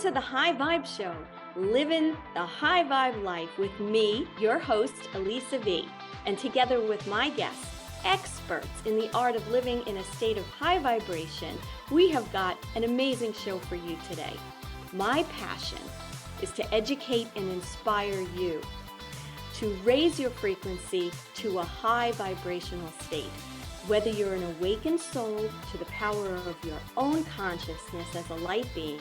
to the High Vibe Show, living the high vibe life with me, your host, Elisa V, and together with my guests, experts in the art of living in a state of high vibration, we have got an amazing show for you today. My passion is to educate and inspire you to raise your frequency to a high vibrational state. Whether you're an awakened soul to the power of your own consciousness as a light being,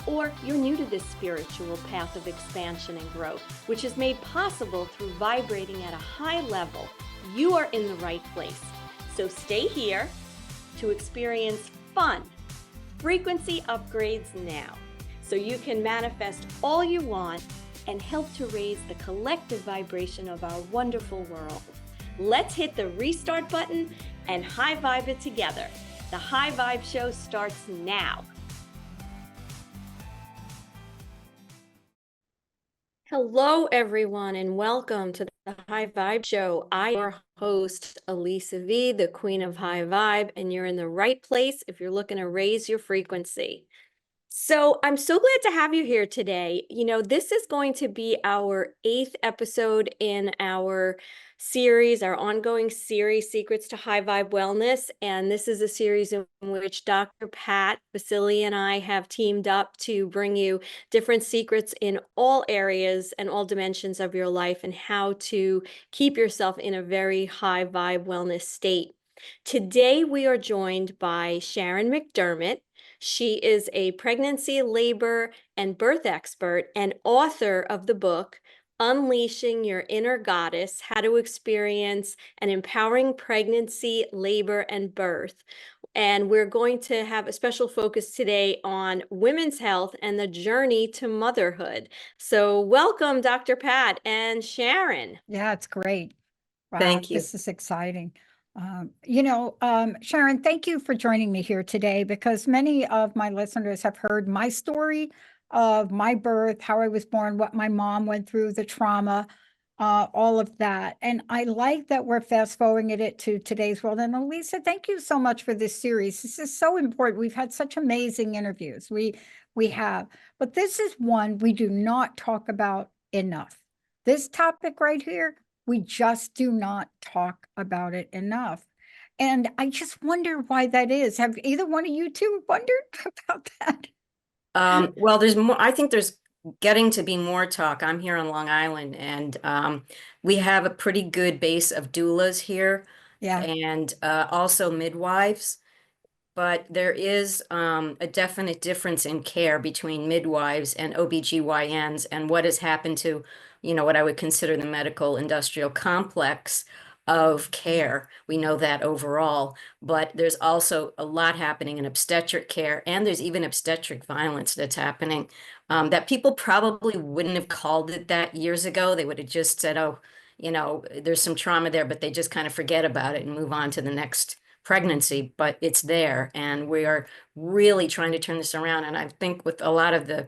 or you're new to this spiritual path of expansion and growth, which is made possible through vibrating at a high level, you are in the right place. So stay here to experience fun, frequency upgrades now, so you can manifest all you want and help to raise the collective vibration of our wonderful world. Let's hit the restart button and high vibe it together. The High Vibe Show starts now. Hello, everyone, and welcome to the High Vibe Show. I'm your host, Elisa V, the Queen of High Vibe, and you're in the right place if you're looking to raise your frequency. So I'm so glad to have you here today. You know, this is going to be our 8th episode in our series, our ongoing series, Secrets to High Vibe Wellness. And this is a series in which Dr. Pat Baccili and I have teamed up to bring you different secrets in all areas and all dimensions of your life and how to keep yourself in a very high vibe wellness state. Today, we are joined by Sharon McDermott. She is a pregnancy, labor, and birth expert and author of the book, Unleashing Your Inner Goddess, How to Experience an Empowering Pregnancy, Labor, and Birth. And we're going to have a special focus today on women's health and the journey to motherhood. So welcome, Dr. Pat and Sharon. Yeah, it's great. Wow, Thank you. this is exciting. Sharon, thank you for joining me here today because many of my listeners have heard my story of my birth, how I was born, what my mom went through, the trauma, all of that. And I like that we're fast forwarding it to today's world. And Elisa, thank you so much for this series. This is so important. We've had such amazing interviews. We have, but this is one we do not talk about enough. This topic right here, we just do not talk about it enough. And I just wonder why that is. Have either one of you two wondered about that? Well, there's more. I think there's getting to be more talk. I'm here on Long Island, and we have a pretty good base of doulas here, Yeah. and also midwives. But there is a definite difference in care between midwives and OBGYNs and what has happened to, what I would consider the medical industrial complex of care. We know that overall, but there's also a lot happening in obstetric care, and there's even obstetric violence that's happening that people probably wouldn't have called it that years ago. They would have just said, oh, there's some trauma there, but they just kind of forget about it and move on to the next pregnancy, but it's there, and we are really trying to turn this around. And I think with a lot of the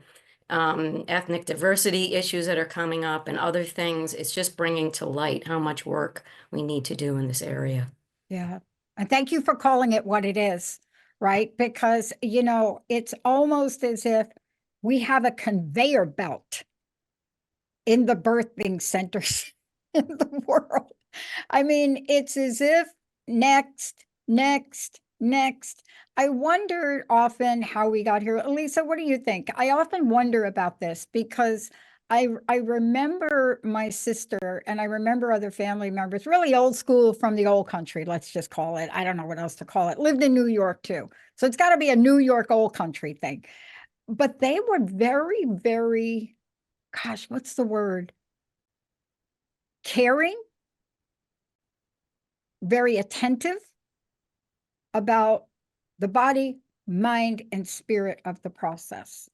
ethnic diversity issues that are coming up and other things, it's just bringing to light how much work we need to do in this area. Yeah. And thank you for calling it what it is, right? Because, it's almost as if we have a conveyor belt in the birthing centers in the world. I mean, it's as if next. I wonder often how we got here. Elisa, what do you think? I often wonder about this because I remember my sister and I remember other family members, really old school from the old country, let's just call it. I don't know what else to call it. Lived in New York too. So it's got to be a New York old country thing. But they were very, very, gosh, what's the word? Caring, very attentive about the body, mind, and spirit of the process,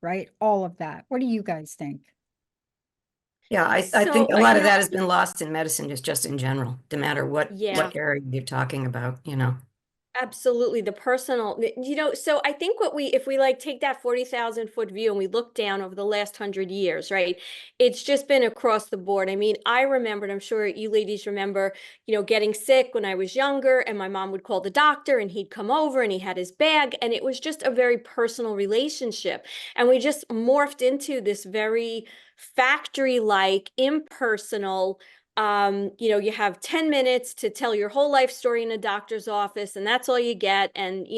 right? All of that. What do you guys think? Yeah, I think a lot of that has been lost in medicine, just in general, no matter what area you're talking about, Absolutely, the personal, so I think if we like take that 40,000 foot view and we look down over the last 100 years, right? It's just been across the board. I mean, I remembered, I'm sure you ladies remember, getting sick when I was younger, and my mom would call the doctor and he'd come over and he had his bag, and it was just a very personal relationship. And we just morphed into this very factory-like, impersonal, you have 10 minutes to tell your whole life story in a doctor's office, and that's all you get. And,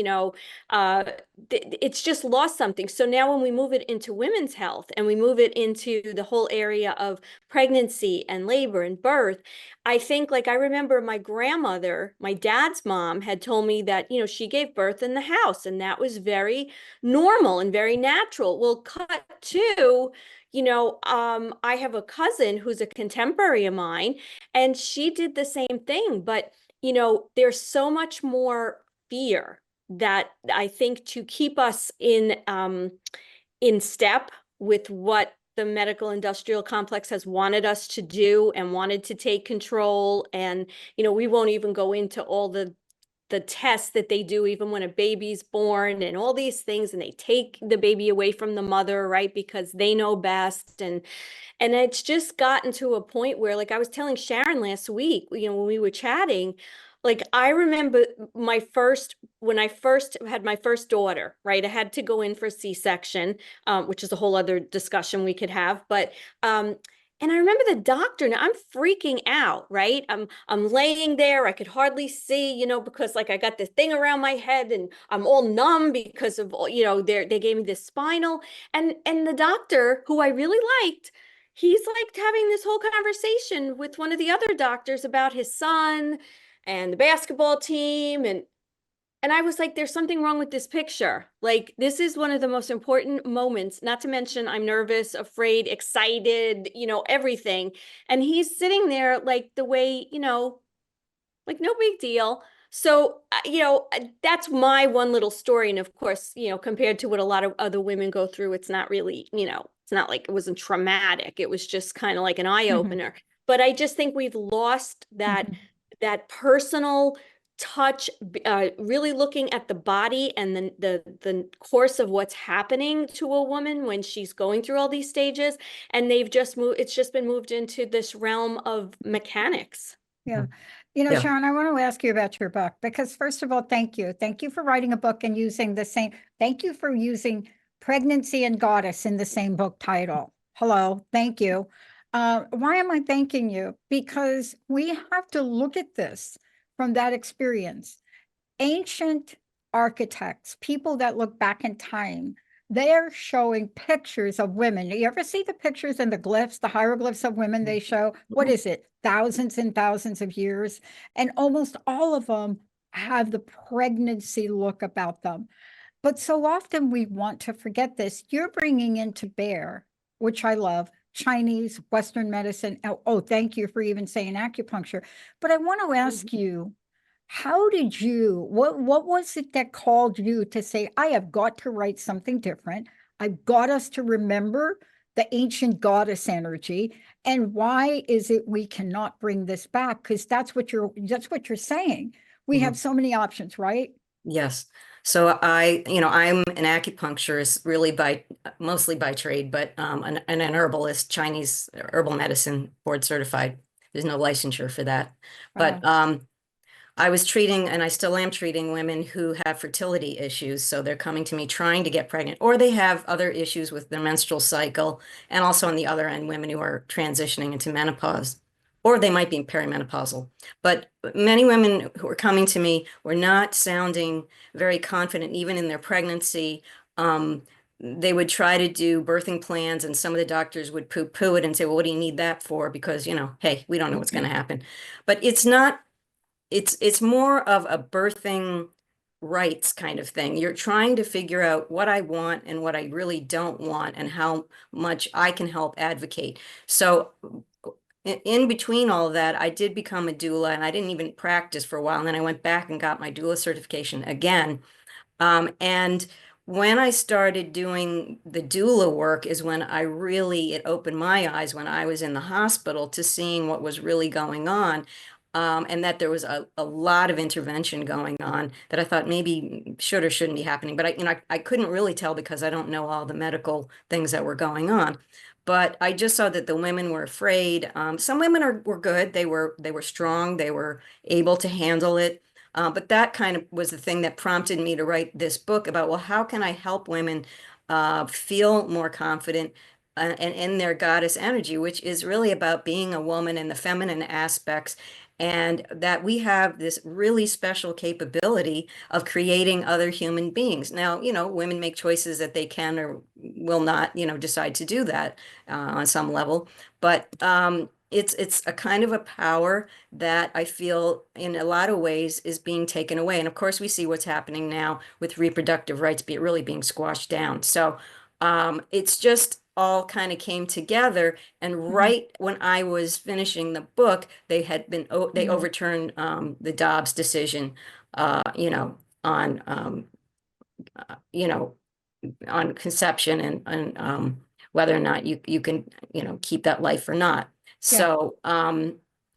it's just lost something. So now when we move it into women's health and we move it into the whole area of pregnancy and labor and birth, I think, like, I remember my grandmother, my dad's mom, had told me that, she gave birth in the house, and that was very normal and very natural. Well, cut to, I have a cousin who's a contemporary of mine, and she did the same thing. But, there's so much more fear that I think, to keep us in step with what the medical industrial complex has wanted us to do and wanted to take control. And, we won't even go into all the tests that they do even when a baby's born and all these things, and they take the baby away from the mother, right? Because they know best. And it's just gotten to a point where, like I was telling Sharon last week, when we were chatting, like, I remember when I first had my first daughter, right? I had to go in for a C-section, which is a whole other discussion we could have. But, and I remember the doctor, now I'm freaking out, right? I'm laying there, I could hardly see, because, like, I got this thing around my head and I'm all numb because of, they gave me this spinal. And the doctor, who I really liked, he's like having this whole conversation with one of the other doctors about his son and the basketball team. And I was like, there's something wrong with this picture. Like, this is one of the most important moments, not to mention I'm nervous, afraid, excited, everything. And he's sitting there like the way, like, no big deal. So, that's my one little story. And of course, compared to what a lot of other women go through, it's not really, it's not like it wasn't traumatic. It was just kind of like an eye opener. But I just think we've lost that personal touch, really looking at the body and the course of what's happening to a woman when she's going through all these stages. And it's just been moved into this realm of mechanics. Yeah. Yeah. Sharon, I want to ask you about your book because, first of all, thank you. Thank you for writing a book and using thank you for using pregnancy and goddess in the same book title. Hello. Thank you. Why am I thanking you? Because we have to look at this from that experience. Ancient architects, people that look back in time, they're showing pictures of women. You ever see the pictures and the glyphs, the hieroglyphs of women they show? What is it? Thousands and thousands of years. And almost all of them have the pregnancy look about them. But so often we want to forget this. You're bringing into bear, which I love, Chinese, Western medicine. Oh, thank you for even saying acupuncture. But I want to ask you, how did what was it that called you to say, I have got to write something different? I've got us to remember the ancient goddess energy. And why is it we cannot bring this back? Because that's what you're saying. We have so many options, right? Yes. So I'm an acupuncturist, really mostly by trade, but an herbalist, Chinese herbal medicine board certified. There's no licensure for that. But I was treating, and I still am treating, women who have fertility issues. So they're coming to me trying to get pregnant, or they have other issues with their menstrual cycle. And also on the other end, women who are transitioning into menopause, or they might be perimenopausal. But many women who are coming to me were not sounding very confident, even in their pregnancy. They would try to do birthing plans, and some of the doctors would poo-poo it and say, well, what do you need that for? Because, hey, we don't know what's going to happen. But it's not. It's more of a birthing rights kind of thing. You're trying to figure out what I want and what I really don't want and how much I can help advocate. So in between all of that, I did become a doula, and I didn't even practice for a while. And then I went back and got my doula certification again. And when I started doing the doula work is when it opened my eyes when I was in the hospital to seeing what was really going on. and that there was a lot of intervention going on that I thought maybe should or shouldn't be happening. But I couldn't really tell because I don't know all the medical things that were going on. But I just saw that the women were afraid. Some women were good. They were strong. They were able to handle it. But that kind of was the thing that prompted me to write this book about, well, how can I help women feel more confident and in their goddess energy, which is really about being a woman and the feminine aspects, and that we have this really special capability of creating other human beings. Now, women make choices that they can or will not, decide to do that on some level, but it's a kind of a power that I feel in a lot of ways is being taken away. And of course, we see what's happening now with reproductive rights really being squashed down. So it's just all kind of came together. And right when I was finishing the book, they overturned the Dobbs decision, on you know on conception and whether or not you can keep that life or not. Yeah. So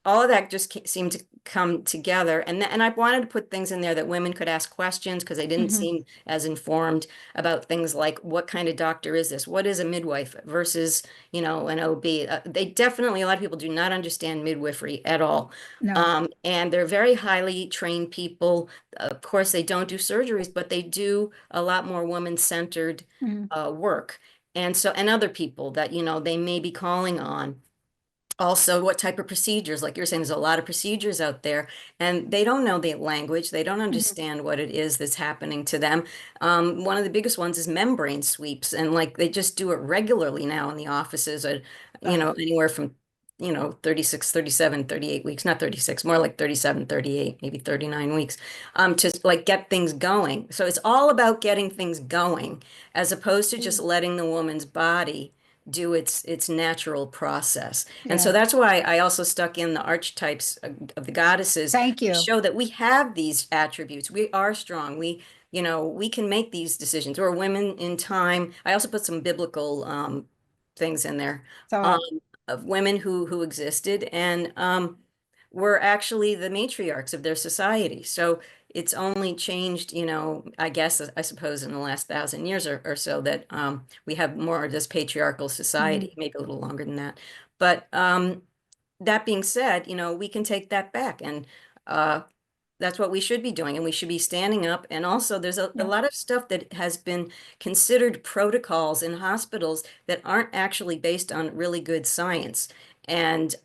all of that just seemed to come together, and I wanted to put things in there that women could ask questions because they didn't seem as informed about things like, what kind of doctor is this? What is a midwife versus an OB? They definitely, a lot of people do not understand midwifery at all. No. And they're very highly trained people. Of course, they don't do surgeries, but they do a lot more woman-centered Mm. work. And other people that, they may be calling on. Also, what type of procedures, like you're saying, there's a lot of procedures out there, and they don't know the language. They don't understand what it is that's happening to them. One of the biggest ones is membrane sweeps, and like they just do it regularly now in the offices, anywhere from 36, 37, 38 weeks, not 36, more like 37, 38, maybe 39 weeks, to like get things going. So it's all about getting things going as opposed to just letting the woman's body do its natural process. And so Yeah. that's why I also stuck in the archetypes of the goddesses Thank to you. show that we have these attributes. We are strong. We can make these decisions. We're women in time. I also put some biblical things in there. Um, So, of women who existed and were actually the matriarchs of their society. So it's only changed, I guess, I suppose, in the last 1,000 years or so that we have more of this patriarchal society, maybe a little longer than that. But that being said, we can take that back, and uh, that's what we should be doing, and we should be standing up. And also, there's a yeah. lot of stuff that has been considered protocols in hospitals that aren't actually based on really good science. And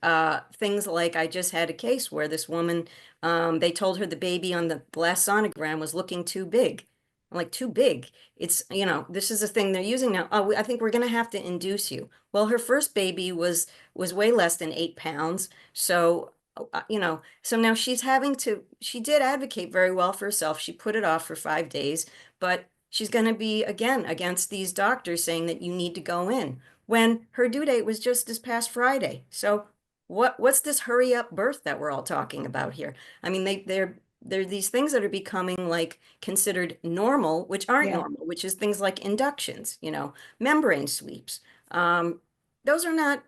things like, I just had a case where this woman, they told her the baby on the last sonogram was looking too big. I'm like, too big. It's, this is a thing they're using now. Oh, I think we're going to have to induce you. Well, her first baby was way less than 8 pounds. So, so now she did advocate very well for herself. She put it off for 5 days, but she's going to be again against these doctors saying that you need to go in when her due date was just this past Friday. So what's this hurry up birth that we're all talking about here? I mean, they're these things that are becoming like considered normal, which aren't Yeah. normal, which is things like inductions, membrane sweeps. Um, those are not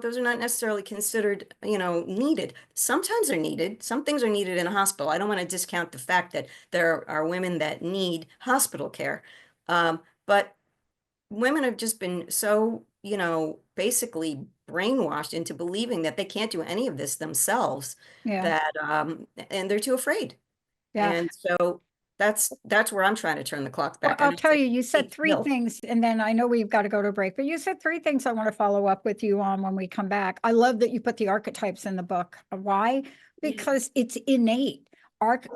those are not necessarily considered, needed. Sometimes they're needed. Some things are needed in a hospital. I don't want to discount the fact that there are women that need hospital care. But women have just been so, basically brainwashed into believing that they can't do any of this themselves, Yeah. that, and they're too afraid. Yeah. And so that's where I'm trying to turn the clock Well, back. I I'll know it's tell a you, you said big three deal. things, and then I know we've got to go to a break, but you said three things I want to follow up with you on when we come back. I love that you put the archetypes in the book. Why? Yeah. Because it's innate.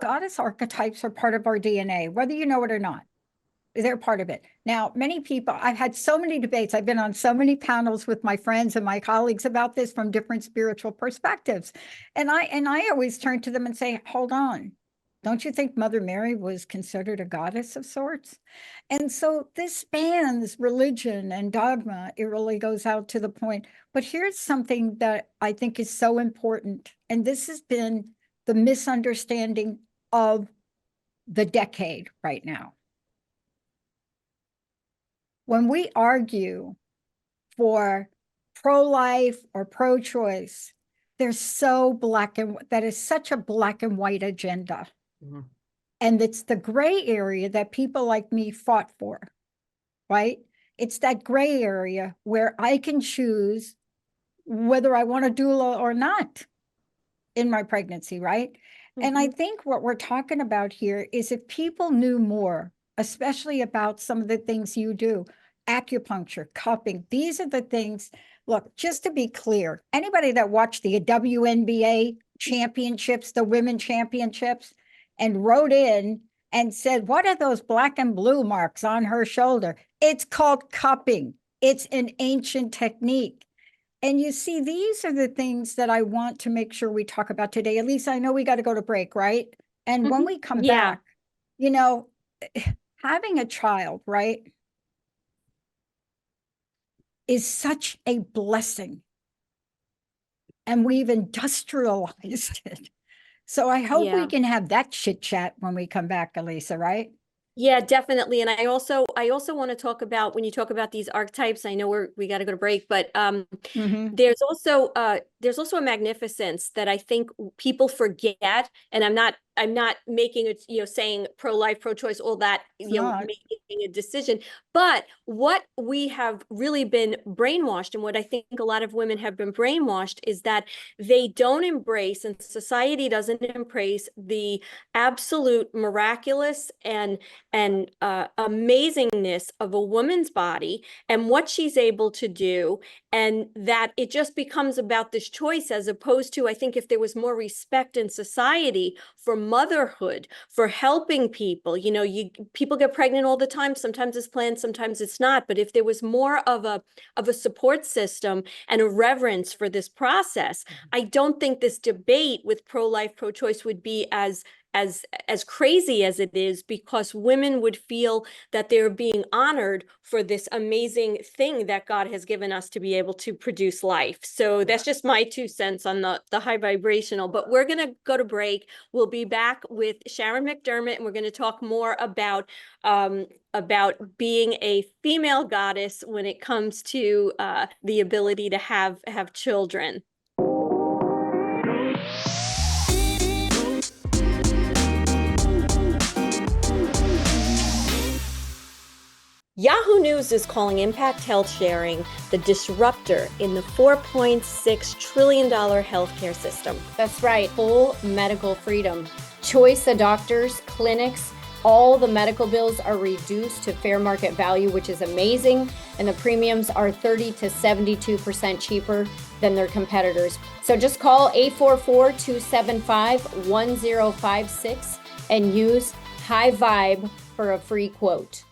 Goddess archetypes are part of our DNA, whether you know it or not. They're part of it. Now, many people, I've had so many debates. I've been on so many panels with my friends and my colleagues about this from different spiritual perspectives. And I always turn to them and say, hold on. Don't you think Mother Mary was considered a goddess of sorts? And so this spans religion and dogma. It really goes out to the point. But here's something that I think is so important. And this has been the misunderstanding of the decade right now. When we argue for pro-life or pro-choice, they're so black and that is such a black and white agenda. Mhm. And it's the gray area that people like me fought for, right? It's that gray area where I can choose whether I want a doula or not in my pregnancy, right? And I Mhm. think what we're talking about here is if people knew more, especially about some of the things you do, acupuncture, cupping, these are the things. Look, just to be clear, anybody that watched the WNBA championships, the women championships, and wrote in and said, what are those black and blue marks on her shoulder? It's called cupping. It's an ancient technique. And you see, these are the things that I want to make sure we talk about today. Elisa, I know we got to go to break, right? And when Mhm. we come Yeah. back, you know, having a child, right, is such a blessing. And we've industrialized it. So I hope we Yeah. can have that chit chat when we come back, Elisa, right? Yeah, definitely. And I also want to talk about when you talk about these archetypes, I know we got to go to break, but Mm-hmm. there's also a magnificence that I think people forget. And I'm not making it, saying pro-life, pro-choice, all that, It's not. making a decision. But what we have really been brainwashed, and what I think a lot of women have been brainwashed, is that they don't embrace, and society doesn't embrace, the absolute miraculous and amazingness of a woman's body and what she's able to do, and that it just becomes about this choice, as opposed to, I think, if there was more respect in society for motherhood, for helping people. People get pregnant all the time. Sometimes it's planned, sometimes it's not. But if there was more of a support system and a reverence for this process, I don't think this debate with pro-life, pro-choice would be as crazy as it is, because women would feel that they're being honored for this amazing thing that God has given us to be able to produce life. So that's just my 2 cents on the high vibrational. But we're going to go to break. We'll be back with Sharon McDermott, and we're going to talk more about being a female goddess when it comes to the ability to have children. Yahoo News is calling Impact Health Sharing the disruptor in the $4.6 trillion healthcare system. That's right, full medical freedom. Choice of doctors, clinics, all the medical bills are reduced to fair market value, which is amazing. And the premiums are 30 to 72% cheaper than their competitors. So just call 844-275-1056 and use High Vibe for a free quote.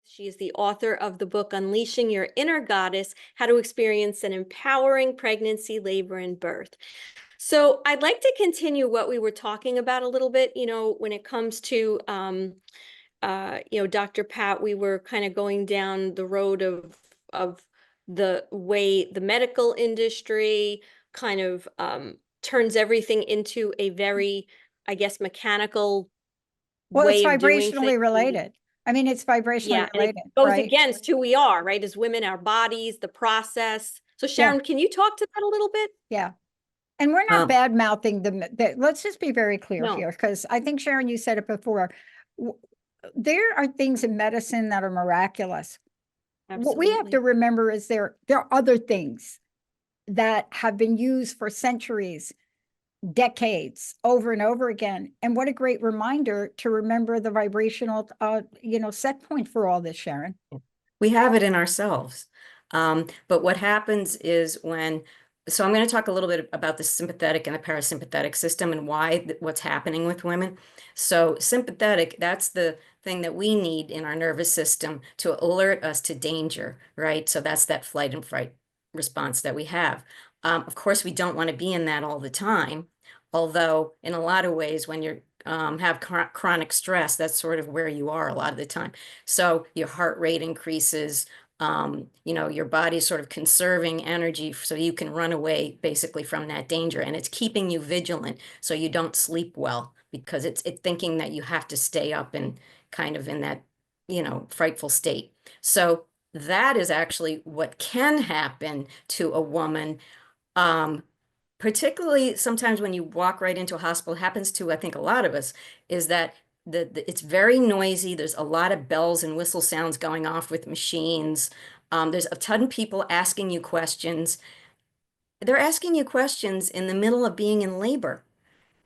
She is the author of the book Unleashing Your Inner Goddess: How to Experience an Empowering Pregnancy, Labor, and Birth. So I'd like to continue what we were talking about a little bit, when it comes to, Dr. Pat. We were kind of going down the road of the way the medical industry kind of turns everything into a very, I guess, mechanical Well, it's way of doing things. vibrationally related. I mean, it's vibrationally Yeah, and it related, goes right? against who we are, right? As women, our bodies, the process. So Yeah, Sharon, can you talk to that a little bit? yeah. And we're not Um, bad mouthing let's just be very clear No, here, because I think, Sharon, you said it before. W- There are things in medicine that are miraculous. What we have to absolutely. remember is there are other things that have been used for centuries, decades, over and over again. And what a great reminder to remember the vibrational, set point for all this, Sharon. we have it in ourselves. But what happens is so I'm going to talk a little bit about the sympathetic and the parasympathetic system and what's happening with women. So sympathetic, that's the thing that we need in our nervous system to alert us to danger, right? So that's that flight and fright response that we have. Of course, we don't want to be in that all the time, although in a lot of ways, when you have chronic stress, that's sort of where you are a lot of the time. So your heart rate increases, your body's sort of conserving energy so you can run away basically from that danger. And it's keeping you vigilant so you don't sleep well, because it's thinking that you have to stay up and kind of in that, frightful state. So that is actually what can happen to a woman. Um, particularly sometimes when you walk right into a hospital, happens to, I think, a lot of us, is that it's very noisy. There's a lot of bells and whistle sounds going off with machines. There's a ton of people asking you questions. They're asking you questions in the middle of being in labor.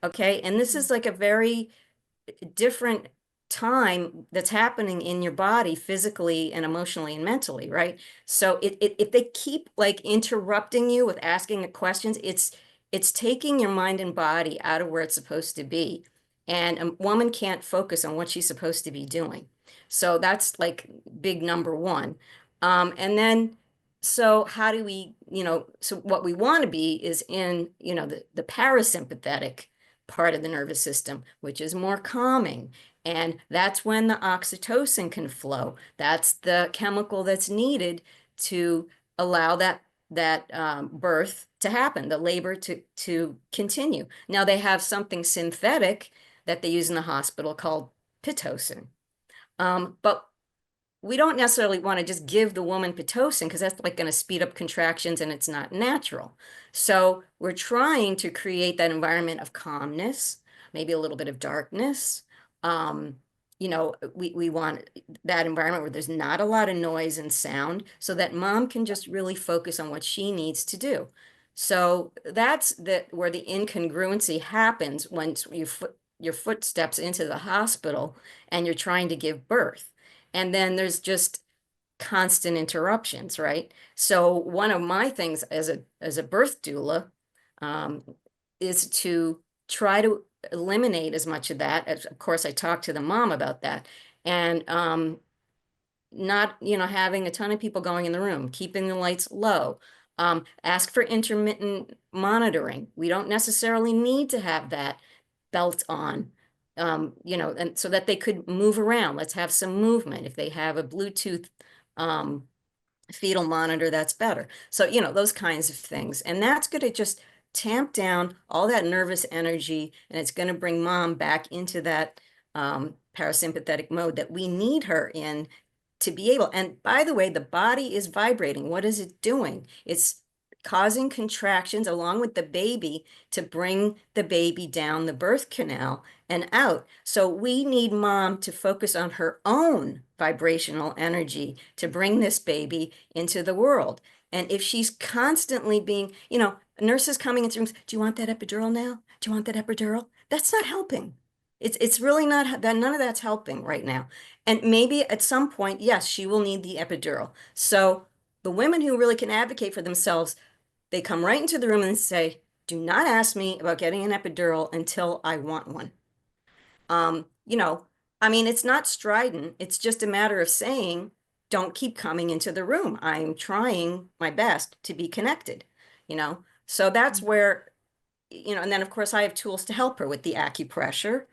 Okay. And this is like a very different time that's happening in your body physically and emotionally and mentally, right? So if they keep like interrupting you with asking questions, it's taking your mind and body out of where it's supposed to be. And a woman can't focus on what she's supposed to be doing. So that's like big number one. And then so how do we, so what we want to be is in, the parasympathetic part of the nervous system, which is more calming. And that's when the oxytocin can flow. That's the chemical that's needed to allow that birth to happen, the labor to continue. Now they have something synthetic that they use in the hospital called Pitocin. But we don't necessarily want to just give the woman Pitocin because that's like going to speed up contractions and it's not natural. So we're trying to create that environment of calmness, maybe a little bit of darkness. We want that environment where there's not a lot of noise and sound so that mom can just really focus on what she needs to do. So that's where the incongruency happens when your foot steps into the hospital and you're trying to give birth. And then there's just constant interruptions, right? So one of my things as a birth doula is to try to eliminate as much of that. As, of course, I talk to the mom about that. And not, having a ton of people going in the room, keeping the lights low. Ask for intermittent monitoring. We don't necessarily need to have that belt on. And so that they could move around. Let's have some movement. If they have a Bluetooth fetal monitor, that's better. So, those kinds of things. And that's going to just tamp down all that nervous energy, and it's going to bring mom back into that parasympathetic mode that we need her in to be able. And by the way, the body is vibrating. What is it doing? It's causing contractions along with the baby to bring the baby down the birth canal and out. So we need mom to focus on her own vibrational energy to bring this baby into the world. And if she's constantly being, nurses coming into rooms, do you want that epidural now? Do you want that epidural? That's not helping. It's really not that, none of that's helping right now. And maybe at some point, yes, she will need the epidural. So the women who really can advocate for themselves, they come right into the room and say, do not ask me about getting an epidural until I want one. It's not strident. It's just a matter of saying, don't keep coming into the room. I'm trying my best to be connected, So that's where, and then of course I have tools to help her with the acupressure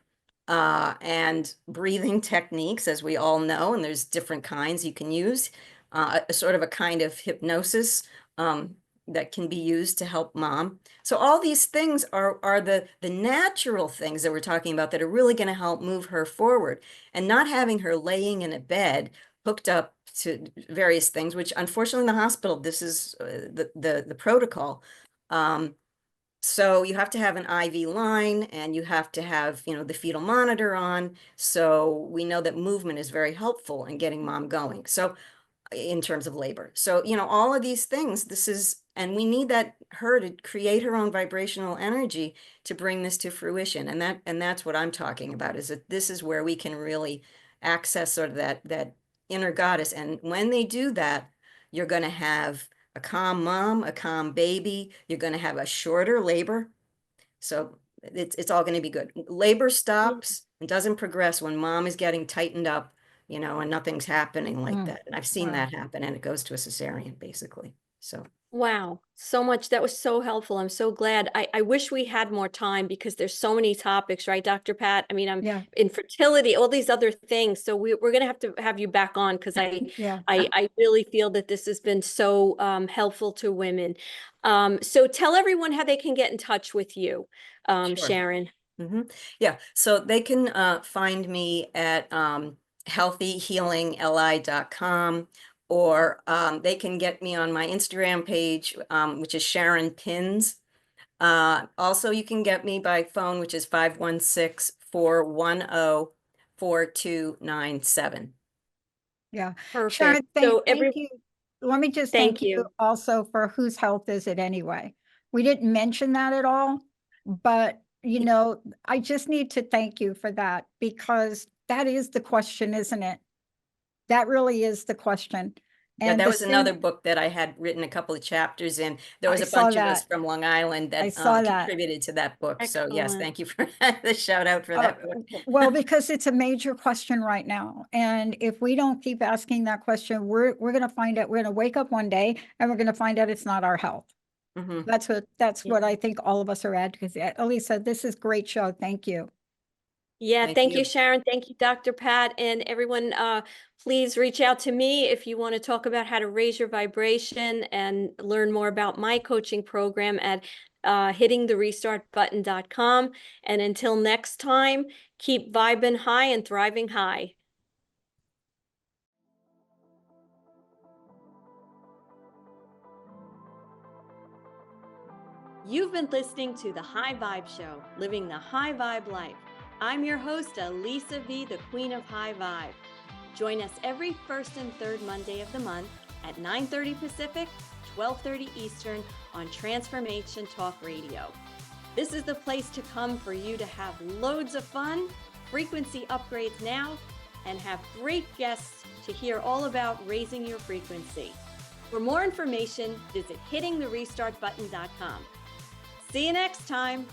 and breathing techniques, as we all know, and there's different kinds you can use, a sort of a kind of hypnosis that can be used to help mom. So all these things are the natural things that we're talking about that are really going to help move her forward, and not having her laying in a bed hooked up to various things, which unfortunately in the hospital, this is the protocol. So you have to have an IV line and you have to have, the fetal monitor on. So we know that movement is very helpful in getting mom going. So in terms of labor. So, all of these things, and we need her to create her own vibrational energy to bring this to fruition. And that's what I'm talking about, is that this is where we can really access sort of that inner goddess. And when they do that, you're going to have a calm mom, a calm baby. You're going to have a shorter labor. So it's all going to be good. Labor stops and doesn't progress when mom is getting tightened up, and nothing's happening like that. And I've seen Wow. that happen, and it goes to a cesarean basically. So Wow, so much. That was so helpful. I'm so glad. I wish we had more time because there's so many topics, right, Dr. Pat? I mean, I'm Yeah, infertility, all these other things. So we're going to have you back on because yeah. I really feel that this has been so helpful to women. So tell everyone how they can get in touch with you, sure. Sharon. Yeah, so they can find me at healthyhealingli.com, or they can get me on my Instagram page, which is Sharon Pins. Also, you can get me by phone, which is 516-410-4297. Yeah. Perfect. Sharon, So thank you. Let me just Thank thank you you. also for whose health is it anyway? We didn't mention that at all, but you know, I just need to thank you for that because that is the question, isn't it? That really is the question. Yeah, And that the was another sim, book that I had written a couple of chapters in. There was I a saw bunch of us that. from Long Island I that saw that. contributed to that book. So yes, Excellent. thank you for the shout out for that book. Well, because it's a major question right now. And if we don't keep asking that question, we're going to find out, we're going to wake up one day and we're going to find out it's not our health. Mhm. That's Yeah. what I think all of us are advocates. Elisa, this is great show. Thank you. Yeah, Thank thank you, you. Sharon. Thank you, Dr. Pat. And everyone, please reach out to me if you want to talk about how to raise your vibration and learn more about my coaching program at hittingtherestartbutton.com. And until next time, keep vibing high and thriving high. You've been listening to The High Vibe Show, living the high vibe life. I'm your host, Elisa V, the Queen of High Vibe. Join us every first and third Monday of the month at 9:30 Pacific, 12:30 Eastern on Transformation Talk Radio. This is the place to come for you to have loads of fun, frequency upgrades now, and have great guests to hear all about raising your frequency. For more information, visit hittingtherestartbutton.com. See you next time.